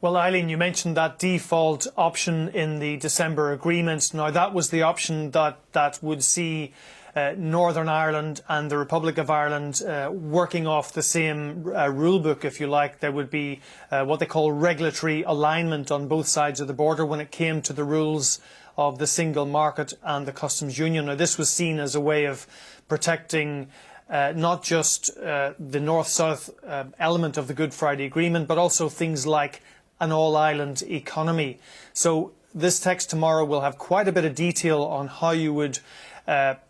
Well, Eileen, you mentioned that default option in the December agreement. Now, that was the option that would see Northern Ireland and the Republic of Ireland working off the same rule book, if you like. There would be what they call regulatory alignment on both sides of the border when it came to the rules of the single market and the customs union. Now, this was seen as a way of protecting not just the north-south element of the Good Friday Agreement, but also things like an all-island economy. So this text tomorrow will have quite a bit of detail on how you would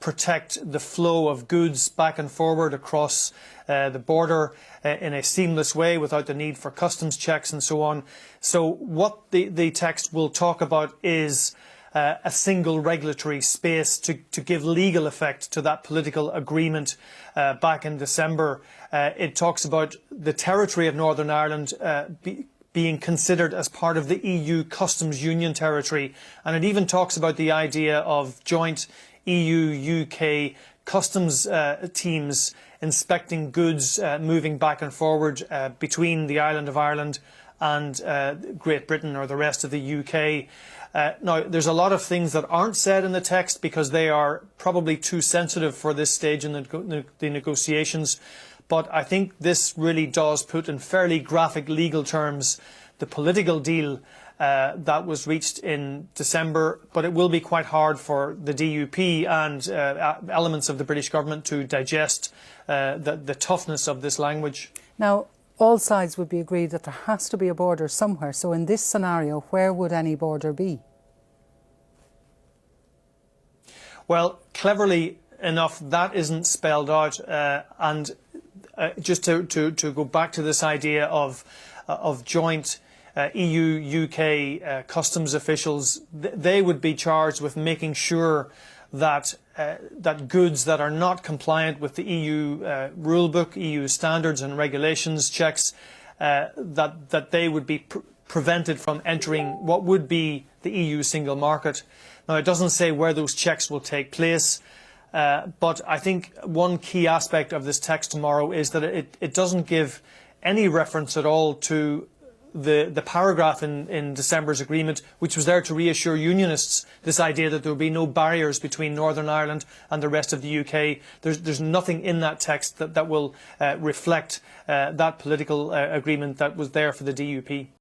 protect the flow of goods back and forward across the border in a seamless way without the need for customs checks and so on. So what the text will talk about is a single regulatory space to give legal effect to that political agreement back in December. It talks about the territory of Northern Ireland being considered as part of the EU customs union territory, and it even talks about the idea of joint EU-UK customs teams inspecting goods moving back and forward between the island of Ireland and Great Britain or the rest of the UK. Now, there's a lot of things that aren't said in the text because they are probably too sensitive for this stage in the negotiations. But I think this really does put in fairly graphic legal terms the political deal that was reached in December. But it will be quite hard for the DUP and elements of the British government to digest the toughness of this language. Now, all sides would be agreed that there has to be a border somewhere. So in this scenario, where would any border be? Well, cleverly enough, that isn't spelled out. Just to go back to this idea of joint EU-UK customs officials, they would be charged with making sure that goods that are not compliant with the EU rulebook, EU standards and regulations checks, that they would be prevented from entering what would be the EU single market. Now, it doesn't say where those checks will take place. But I think one key aspect of this text tomorrow is that it doesn't give any reference at all to the paragraph in December's agreement, which was there to reassure unionists, this idea that there will be no barriers between Northern Ireland and the rest of the UK. There's nothing in that text that will reflect that political agreement that was there for the DUP.